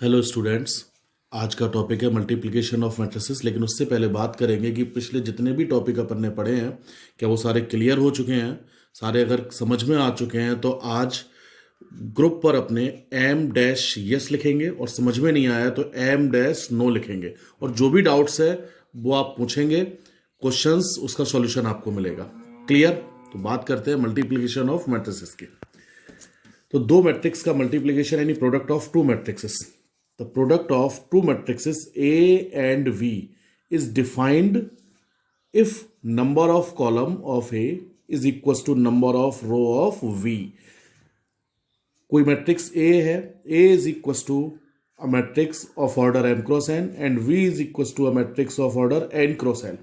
Hello students. आज का topic है मल्टीप्लिकेशन ऑफ मैट्रिसेस। लेकिन उससे पहले बात करेंगे कि पिछले जितने भी टॉपिक अपन ने पढ़े हैं क्या वो सारे क्लियर हो चुके हैं। सारे अगर समझ में आ चुके हैं तो आज ग्रुप पर अपने एम डैश यस लिखेंगे और समझ में नहीं आया तो एम डैश नो लिखेंगे और जो भी डाउट्स है वो आप पूछेंगे, क्वेश्चंस उसका सॉल्यूशन आपको मिलेगा। क्लियर? तो बात करते हैं मल्टीप्लिकेशन ऑफ मैट्रिसेस की। तो दो मैट्रिक्स का मल्टीप्लिकेशन यानी product of two matrices. The product of two matrices A and V is defined if number of column of A is equals to number of row of V. कोई matrix A है, A is equals to a matrix of order m cross n and V is equals to a matrix of order n cross n.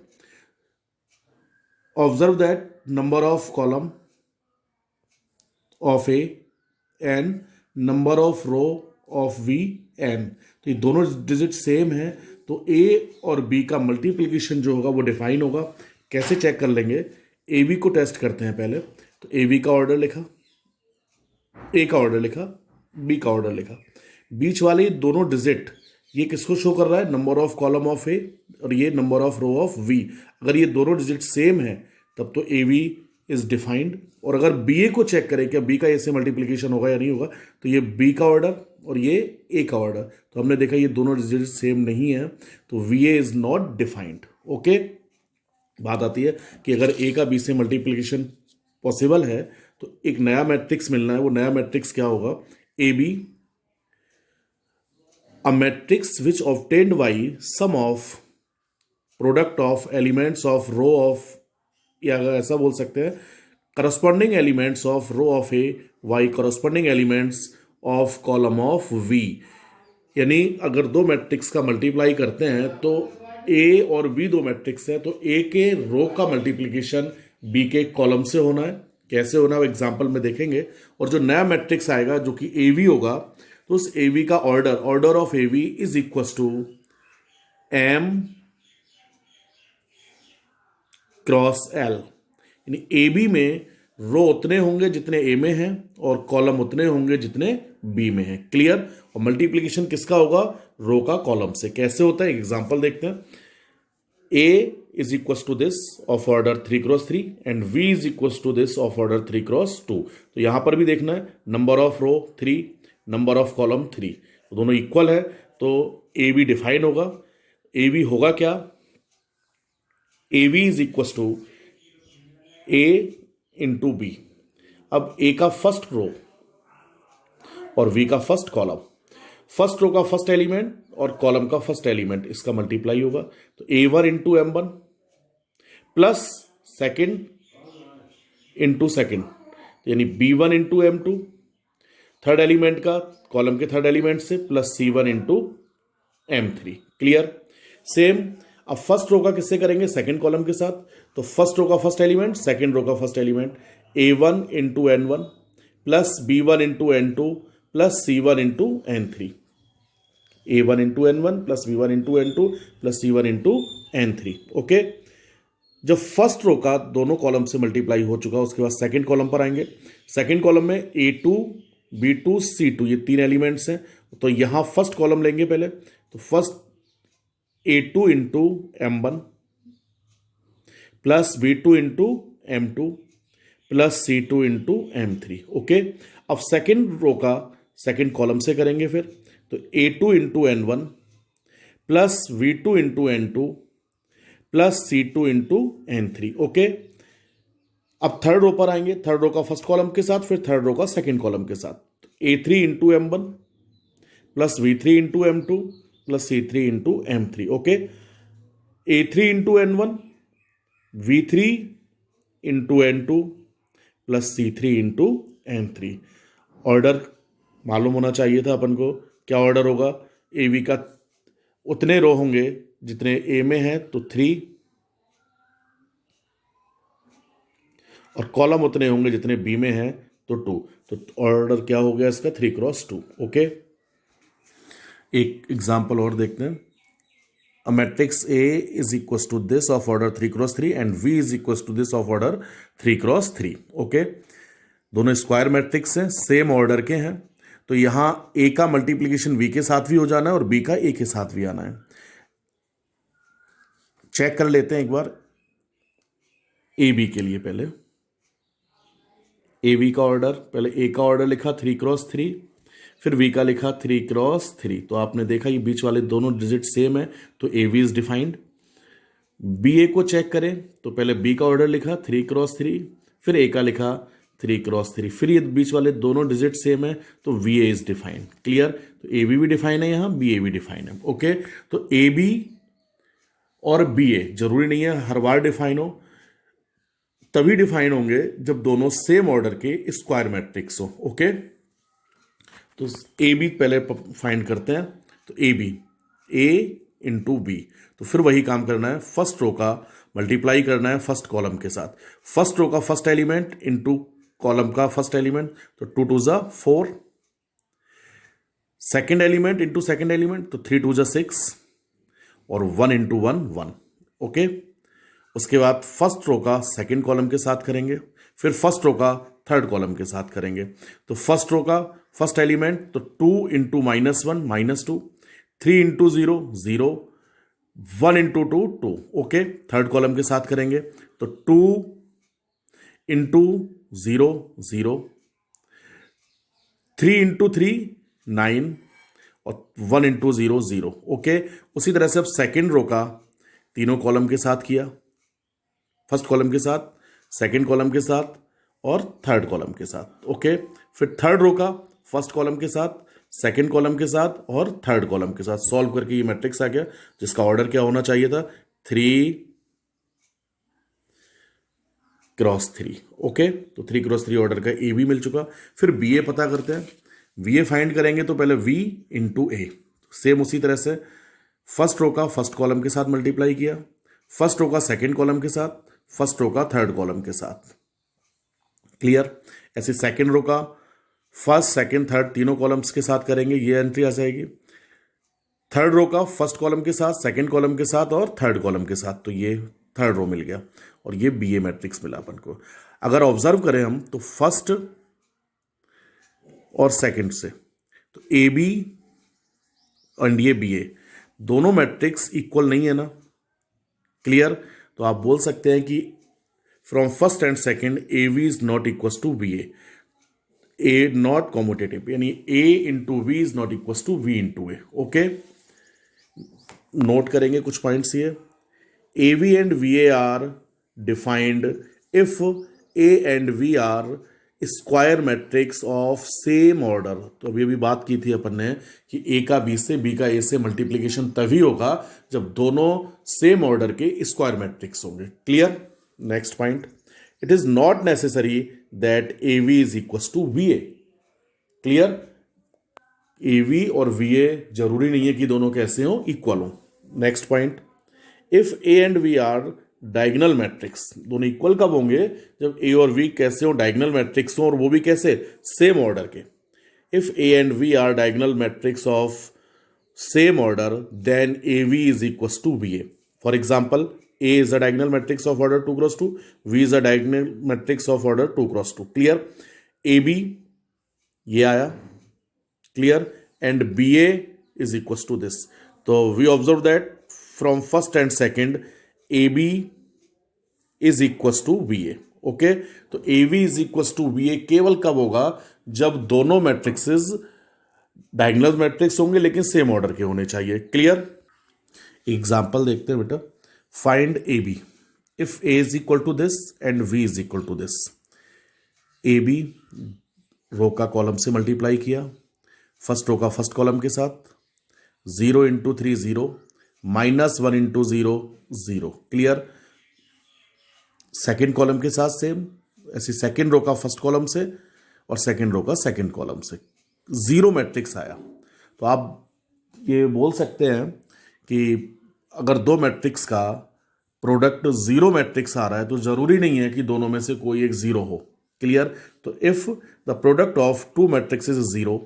Observe that number of column of A and number of row of V and, तो ये दोनों digit same है तो ए और B का multiplication जो होगा वो डिफाइन होगा। कैसे चेक कर लेंगे? ए बी को टेस्ट करते हैं पहले। तो ए बी का ऑर्डर लिखा, ए का ऑर्डर लिखा, बी का ऑर्डर लिखा। बीच वाले दोनों डिजिट ये किसको शो कर रहा है? Number of column of A और ये number of row of V. अगर ये दोनों डिजिट सेम है तब तो ए बी इज डिफाइंड। और अगर बी ए को चेक करें क्या बी का ए से मल्टीप्लिकेशन होगा या नहीं होगा, तो ये बी का ऑर्डर और ये ए का ऑर्डर, तो हमने देखा ये दोनों डिजिट सेम नहीं है तो V A is not defined. Okay, बात आती है कि अगर ए का बी से मल्टीप्लिकेशन पॉसिबल है तो एक नया मैट्रिक्स मिलना है। वो नया मैट्रिक्स क्या होगा? A B a matrix which obtained by sum of product of elements of row of, या अगर ऐसा बोल सकते हैं corresponding elements of row of A by corresponding elements of column of V. यानी अगर दो मैट्रिक्स का मल्टीप्लाई करते हैं तो ए और बी दो मैट्रिक्स है तो ए के रो का मल्टीप्लिकेशन बी के कॉलम से होना है। कैसे होना है एग्जाम्पल में देखेंगे। और जो नया मैट्रिक्स आएगा जो कि ए वी होगा तो उस ए वी का order of A V is equal to M cross L. यानी ए बी में रो उतने होंगे जितने ए में हैं और कॉलम उतने होंगे जितने बी में हैं। क्लियर? और मल्टीप्लिकेशन किसका होगा? रो का कॉलम से। कैसे होता है एग्जांपल देखते हैं। A is equal to this of order 3x3 and v is equal to this of order 3x2। तो यहां पर भी देखना है number of row 3, number of column 3, तो दोनों इक्वल है तो ए बी डिफाइन होगा। ए बी होगा क्या? A V is equal to A into B. अब ए का फर्स्ट रो और वी का फर्स्ट कॉलम, फर्स्ट रो का फर्स्ट एलिमेंट और कॉलम का फर्स्ट एलिमेंट, इसका मल्टीप्लाई होगा तो A1 into M1 plus second into second, यानी B1 into M2 third element का कॉलम के थर्ड एलिमेंट से plus C1 into M3। Clear? Same अब फर्स्ट रो का किससे करेंगे? सेकेंड कॉलम के साथ। तो फर्स्ट रो का फर्स्ट एलिमेंट, सेकेंड रो का first element A1 into N1 plus B1 into N2 plus C1 into N3। A1 into N1 plus B1 into N2 plus C1 into N3। Okay, जब first row का दोनों column से multiply हो चुका उसके बाद second column पर आएंगे। सेकेंड कॉलम में A2 B2 C2 ये तीन एलिमेंट्स हैं तो यहां फर्स्ट कॉलम लेंगे पहले। तो first A2 into M1 plus B2 into M2 plus C2 into M3। Okay, अब सेकेंड रो का सेकेंड कॉलम से करेंगे फिर। तो A2 into N1 plus V2 into N2 plus C2 into N3। Okay, अब थर्ड रो पर आएंगे। Third row का फर्स्ट कॉलम के साथ फिर थर्ड रो का सेकेंड कॉलम के साथ। तो A3 into M1 plus V3 into M2 plus C3 into M3। Okay, A3 into N1 V3 into N2 plus C3 into N3। Order मालूम होना चाहिए था अपन को। क्या ऑर्डर होगा? ए वी का उतने रो होंगे जितने ए में है तो 3 और कॉलम उतने होंगे जितने बी में है तो 2। तो ऑर्डर क्या हो गया इसका? 3x2। ओके, एक एग्जाम्पल और देखते हैं। A matrix A is equal to this of order 3x3 and V is equal to this of order 3x3। Okay, दोनों स्क्वायर मैट्रिक्स हैं, सेम ऑर्डर के हैं। तो यहां ए का मल्टीप्लीकेशन बी के साथ भी हो जाना है और बी का ए के साथ भी आना है। चेक कर लेते हैं एक बार ए बी के लिए। पहले ए बी का ऑर्डर, पहले ए का ऑर्डर लिखा 3x3, फिर बी का लिखा 3x3। तो आपने देखा ये बीच वाले दोनों डिजिट सेम है, तो A B is defined. B A को चेक करें तो पहले बी का ऑर्डर लिखा 3x3, फिर ए का लिखा 3x3, फिर ये बीच वाले दोनों डिजिट सेम है, तो V A is defined. Clear? तो ए बी भी डिफाइन है, यहां बी ए भी डिफाइन है। ओके, तो ए बी और बी ए जरूरी नहीं है हर बार डिफाइन हो, तभी डिफाइन होंगे जब दोनों सेम ऑर्डर के स्क्वायर मैट्रिक्स हो। ओके, तो ए बी पहले फाइंड करते हैं। तो A B, A into B, तो फिर वही काम करना है, फर्स्ट रो का मल्टीप्लाई करना है फर्स्ट कॉलम के साथ। फर्स्ट रो का फर्स्ट एलिमेंट इंटू कॉलम का फर्स्ट एलिमेंट, तो 2 2 जा 4। Second element into second element, तो 3 2 जा 6, और 1 इंटू 1 1। ओके, उसके बाद फर्स्ट रो का सेकेंड कॉलम के साथ करेंगे, फिर फर्स्ट रो का थर्ड कॉलम के साथ करेंगे। तो फर्स्ट रो का फर्स्ट एलिमेंट, तो 2 into -1 -2, 3 into 0 0, 1 into 2 2। Okay, third column के साथ करेंगे, तो 2 इंटू 0 0, 3 इंटू 3 9, और 1 इंटू 0 0। ओके, उसी तरह से अब सेकेंड रो का तीनों कॉलम के साथ किया, फर्स्ट कॉलम के साथ, सेकेंड कॉलम के साथ और थर्ड कॉलम के साथ। ओके, फिर थर्ड रो का फर्स्ट कॉलम के साथ, सेकेंड कॉलम के साथ और थर्ड कॉलम के साथ सॉल्व करके ये मैट्रिक्स आ गया, जिसका ऑर्डर क्या होना चाहिए था, 3x3। ओके, तो 3x3 ऑर्डर का ए भी मिल चुका। फिर बी ए पता करते हैं। बी ए फाइंड करेंगे तो पहले v इंटू ए, सेम उसी तरह से फर्स्ट रो का फर्स्ट कॉलम के साथ मल्टीप्लाई किया, फर्स्ट रो का सेकेंड कॉलम के साथ, फर्स्ट रो का थर्ड कॉलम के साथ। क्लियर? ऐसे सेकेंड रो का फर्स्ट सेकेंड थर्ड तीनों कॉलम्स के साथ करेंगे, ये एंट्री आ जाएगी। थर्ड रो का फर्स्ट कॉलम के साथ, सेकेंड कॉलम के साथ और थर्ड कॉलम के साथ, तो ये थर्ड रो मिल गया और ये बी ए मैट्रिक्स मिला अपन को। अगर ऑब्जर्व करें हम तो फर्स्ट और सेकेंड से, तो ए बी एंड ये बी ए दोनों मैट्रिक्स इक्वल नहीं है ना। क्लियर? तो आप बोल सकते हैं कि from first and second A V is not equal to B A not commutative, यानी A into V is not equal to V into A. Okay, note करेंगे कुछ पॉइंट्स ये। A V and V A are defined if A and V are square matrix of same order. तो अभी बात की थी अपन ने कि ए का बी से, बी का ए से मल्टीप्लीकेशन तभी होगा जब दोनों सेम ऑर्डर के स्क्वायर मैट्रिक्स होंगे। Clear? Next point, it is not necessary that A V is equal to V A. Clear? A V और वी ए जरूरी नहीं है कि दोनों कैसे हो, इक्वल हो। Next point, if A and V are diagonal matrix, दोनों इक्वल कब होंगे, जब ए और वी कैसे हो, डायगोनल मैट्रिक्स हो, और वो भी कैसे, सेम ऑर्डर के। If A and V are diagonal matrix of same order, then A V is equal to V A. For example, A is a diagonal matrix of order 2x2, V is a diagonal matrix of order 2x2. Clear? AB ये आया, clear, and BA is equals to this. तो we observe that from first and second AB is equals to BA. Okay, तो AB is equals to BA केवल कब होगा, जब दोनों matrixes diagonal matrix होंगे लेकिन सेम ऑर्डर के होने चाहिए। क्लियर? एग्जाम्पल देखते हैं बेटा। Find AB if A is equal to this and V is equal to this. AB रो का कॉलम से मल्टीप्लाई किया, फर्स्ट रो का फर्स्ट कॉलम के साथ, 0 into 3 0, -1 into 0 0। Clear? Second column के साथ सेम, ऐसे सेकेंड रो का फर्स्ट कॉलम से और सेकेंड रो का सेकेंड कॉलम से, जीरो मैट्रिक्स आया। तो आप ये बोल सकते हैं कि अगर दो मैट्रिक्स का प्रोडक्ट जीरो मैट्रिक्स आ रहा है तो जरूरी नहीं है कि दोनों में से कोई एक जीरो हो। क्लियर? तो if the product of two matrix is zero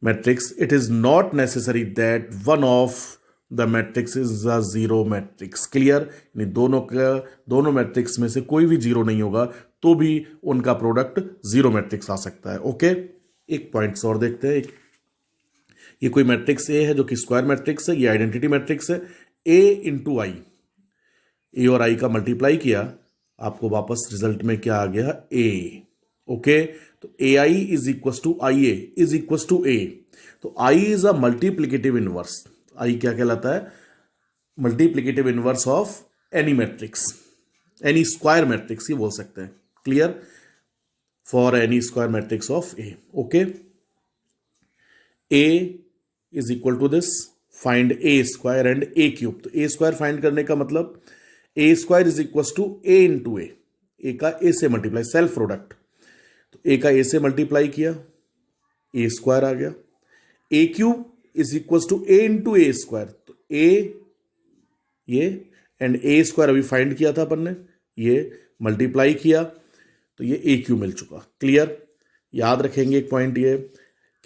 matrix, it is not necessary that one of the matrix is a zero matrix. Clear? यानी दोनों मैट्रिक्स में से कोई भी जीरो नहीं होगा तो भी उनका प्रोडक्ट जीरो मैट्रिक्स आ सकता है। ओके, एक पॉइंट्स और देखते हैं। ये कोई मैट्रिक्स ए है जो कि स्क्वायर मैट्रिक्स है, ये आइडेंटिटी मैट्रिक्स है। ए इंटू आई, ए और आई का मल्टीप्लाई किया, आपको वापस रिजल्ट में क्या आ गया, ए। ओके, तो A I is equal to I A is equal to A. तो I is a multiplicative inverse. I क्या कहलाता है, multiplicative inverse of any matrix, any square matrix ये बोल सकते हैं। Clear, for any square matrix of A. Okay, A is equal to this, find A square and A cube. तो A square find करने का मतलब A square is equal to A into ए, ए का ए से मल्टीप्लाई, सेल्फ प्रोडक्ट। तो ए का ए से multiply किया, ए स्क्वायर आ गया। A cube is equal to A into A square, तो ए ये एंड ए स्क्वायर अभी फाइंड किया था अपन ने, ये मल्टीप्लाई किया तो ये ए क्यू मिल चुका। क्लियर, याद रखेंगे एक पॉइंट ये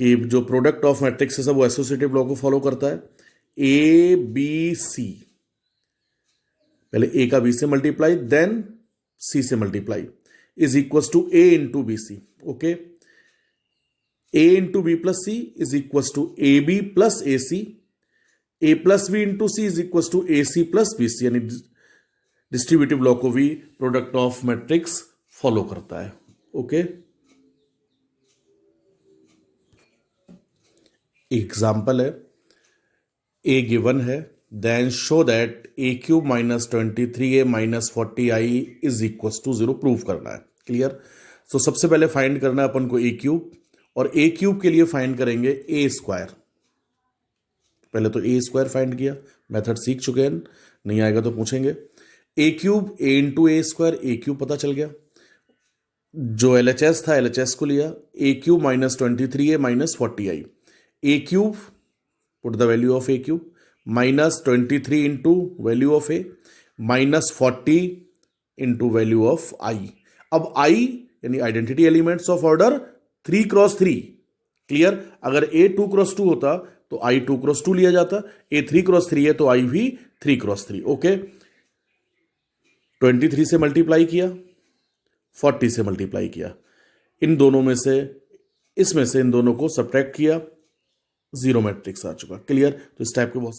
कि जो प्रोडक्ट ऑफ मैट्रिक्स है वो एसोसिएटिव लॉ को फॉलो करता है। ए बी सी, पहले ए का बी से मल्टीप्लाई देन सी से multiply, is equal to A into B C. Okay, A into B plus C is equal to A B plus A C, A plus B into C is equal to A C plus B C, यानी distributive law को भी product of matrix follow करता है। Okay, example है, A given है, then show that A cube minus 23a minus 40i is equal to 0 prove करना है। Clear, तो सबसे पहले फाइंड करना है अपन को ए क्यूब, और ए क्यूब के लिए फाइंड करेंगे ए स्क्वायर। पहले तो ए स्क्वायर फाइंड किया, मेथड सीख चुके हैं, नहीं आएगा तो पूछेंगे। A cube A into A square, A cube पता चल गया। जो LHS था LHS को लिया, A cube minus 23a minus 40i, A cube put the value of A cube minus 23 into value of A minus 40 into value of I. अब I यानी identity elements of order 3 cross 3। Clear, अगर ए 2 cross 2 होता तो आई 2 cross 2 लिया जाता, ए 3 cross 3 है तो आई भी 3 क्रॉस 3। ओके, 23 से मल्टीप्लाई किया, 40 से मल्टीप्लाई किया, इन दोनों में से, इसमें से इन दोनों को सब्ट्रैक्ट किया, 0 मैट्रिक्स आ चुका। क्लियर, तो इस टाइप के बहुत